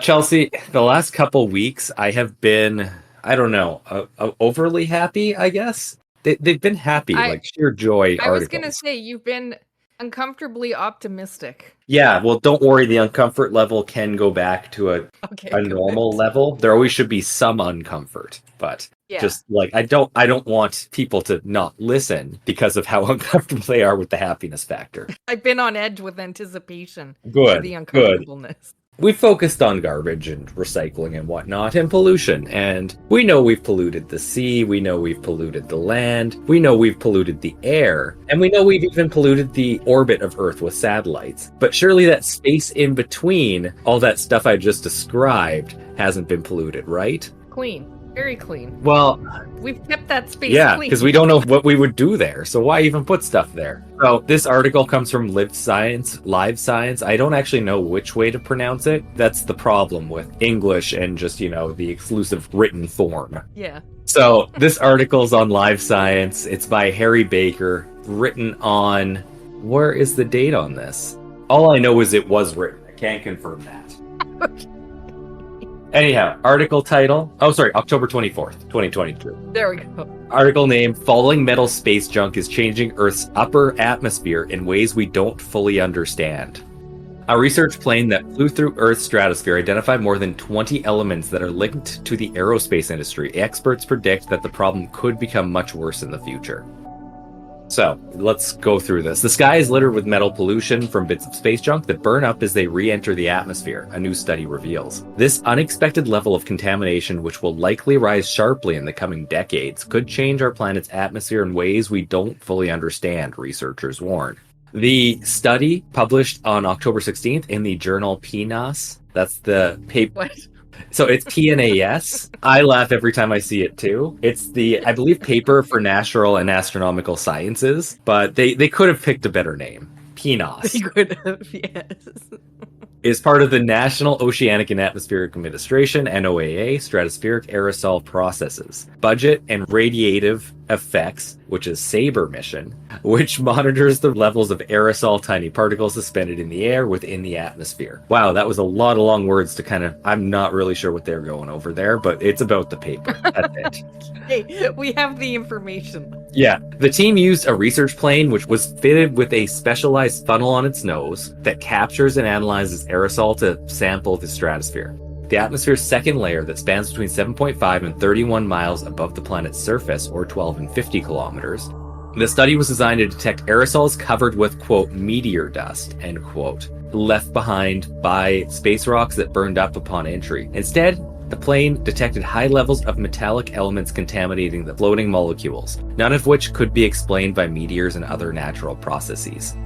Chelsea, the last couple weeks I have been, I don't know, overly happy, I guess. They've been happy, I like sheer joy I was gonna articles. say you've been uncomfortably optimistic. Yeah, well, don't worry, the uncomfort level can go back to Okay, a good. normal level. There always should be some uncomfort, but Yeah. just like I don't want people to not listen because of how uncomfortable they are with the happiness factor. I've been on edge with anticipation for the Good, good. uncomfortableness. We focused on garbage and recycling and whatnot and pollution. And we know we've polluted the sea. We know we've polluted the land. We know we've polluted the air. And we know we've even polluted the orbit of Earth with satellites. But surely that space in between all that stuff I just described hasn't been polluted, right? Clean. Very clean. Well, We've kept that space yeah, clean. because we don't know what we would do there. So why even put stuff there? So this article comes from Live Science. I don't actually know which way to pronounce it. That's the problem with English and just, the exclusive written form. Yeah. So this article's on Live Science. It's by Harry Baker, written on... Where is the date on this? All I know is it was written. I can't confirm that. Okay. Anyhow, article title... Oh, sorry, October 24th, 2022. There we go. Article name, Falling Metal Space Junk is Changing Earth's Upper Atmosphere in Ways We Don't Fully Understand. A research plane that flew through Earth's stratosphere identified more than 20 elements that are linked to the aerospace industry. Experts predict that the problem could become much worse in the future. So, let's go through this. The sky is littered with metal pollution from bits of space junk that burn up as they re-enter the atmosphere, a new study reveals. This unexpected level of contamination, which will likely rise sharply in the coming decades, could change our planet's atmosphere in ways we don't fully understand, researchers warn. The study, published on October 16th in the journal PNAS, that's the paper... What? So it's PNAS. I laugh every time I see it too. It's the, I believe, paper for natural and astronomical sciences, but they could have picked a better name. PNAS. They could have, yes. Is part of the National Oceanic and Atmospheric Administration, NOAA, Stratospheric Aerosol Processes, Budget and Radiative Effects, which is SABRE mission, which monitors the levels of aerosol tiny particles suspended in the air within the atmosphere. Wow, that was a lot of long words to I'm not really sure what they're going over there, but it's about the paper. That's it. Hey, we have the information. Yeah, the team used a research plane which was fitted with a specialized funnel on its nose that captures and analyzes aerosol to sample the stratosphere. The atmosphere's second layer that spans between 7.5 and 31 miles above the planet's surface, or 12 and 50 kilometers. The study was designed to detect aerosols covered with, quote, meteor dust, end quote, left behind by space rocks that burned up upon entry. Instead, the plane detected high levels of metallic elements contaminating the floating molecules, none of which could be explained by meteors and other natural processes.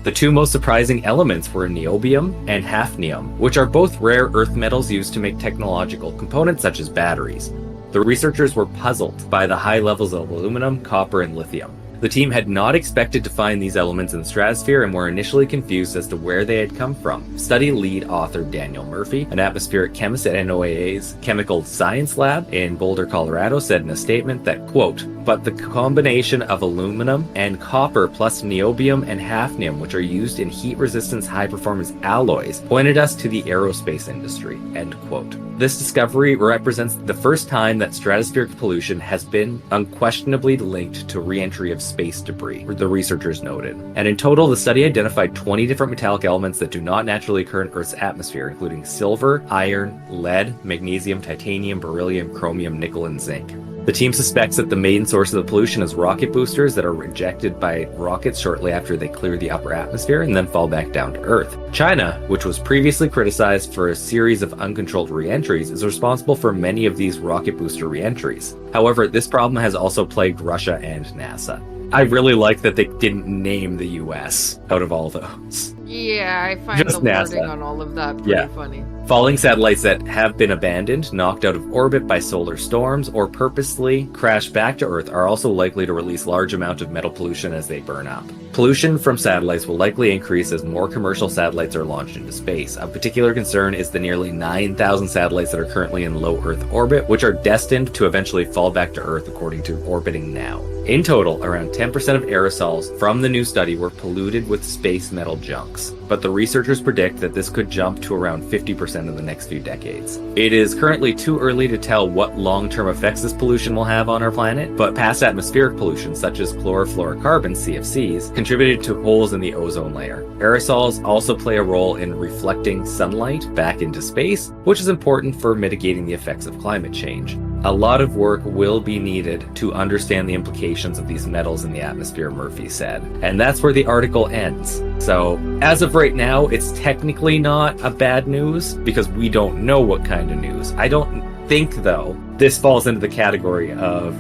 The two most surprising elements were niobium and hafnium, which are both rare earth metals used to make technological components such as batteries. The researchers were puzzled by the high levels of aluminum, copper, and lithium. The team had not expected to find these elements in the stratosphere and were initially confused as to where they had come from. Study lead author Daniel Murphy, an atmospheric chemist at NOAA's Chemical Science Lab in Boulder, Colorado, said in a statement that, quote, but the combination of aluminum and copper plus niobium and hafnium, which are used in heat-resistance high-performance alloys, pointed us to the aerospace industry, end quote. This discovery represents the first time that stratospheric pollution has been unquestionably linked to re-entry of space debris, the researchers noted. And in total, the study identified 20 different metallic elements that do not naturally occur in Earth's atmosphere, including silver, iron, lead, magnesium, titanium, beryllium, chromium, nickel, and zinc. The team suspects that the main source of the pollution is rocket boosters that are ejected by rockets shortly after they clear the upper atmosphere and then fall back down to Earth. China, which was previously criticized for a series of uncontrolled re-entries, is responsible for many of these rocket booster re-entries. However, this problem has also plagued Russia and NASA. I really like that they didn't name the US out of all those. Yeah, I find Just the NASA. wording on all of that pretty funny. Falling satellites that have been abandoned, knocked out of orbit by solar storms, or purposely crashed back to Earth are also likely to release large amounts of metal pollution as they burn up. Pollution from satellites will likely increase as more commercial satellites are launched into space. Of particular concern is the nearly 9,000 satellites that are currently in low Earth orbit, which are destined to eventually fall back to Earth according to Orbiting Now. In total, around 10% of aerosols from the new study were polluted with space metal junks, but the researchers predict that this could jump to around 50% in the next few decades. It is currently too early to tell what long-term effects this pollution will have on our planet, but past atmospheric pollution, such as chlorofluorocarbons, CFCs, contributed to holes in the ozone layer. Aerosols also play a role in reflecting sunlight back into space, which is important for mitigating the effects of climate change. A lot of work will be needed to understand the implications of these metals in the atmosphere, Murphy said. And that's where the article ends. So, as of right now, it's technically not a bad news because we don't know what kind of news. I don't think, though, this falls into the category of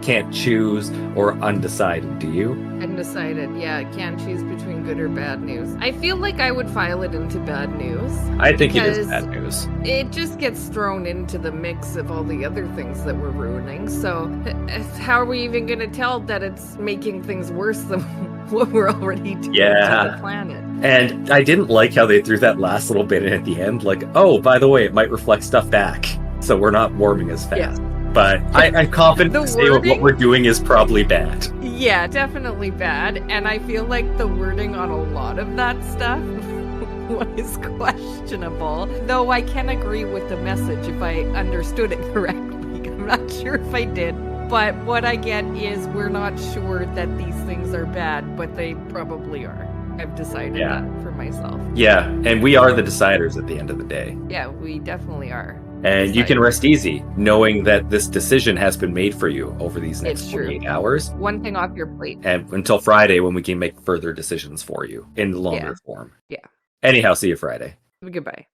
can't choose or undecided, do you? Undecided, yeah. Can't choose between good or bad news. I feel like I would file it into bad news. I think it is bad news. It just gets thrown into the mix of all the other things that we're ruining. So how are we even going to tell that it's making things worse than what we're already doing to the planet? And I didn't like how they threw that last little bit in at the end, like, oh, by the way, it might reflect stuff back, so we're not warming as fast. Yeah. But I'm confident to say what we're doing is probably bad. Yeah, definitely bad. And I feel like the wording on a lot of that stuff was questionable. Though I can agree with the message if I understood it correctly. I'm not sure if I did. But what I get is we're not sure that these things are bad, but they probably are. I've decided that for myself. Yeah, and we are the deciders at the end of the day. Yeah, we definitely are. And you can rest easy knowing that this decision has been made for you over these next 48 hours. One thing off your plate. And until Friday when we can make further decisions for you in the longer form. Yeah. Anyhow, see you Friday. Goodbye.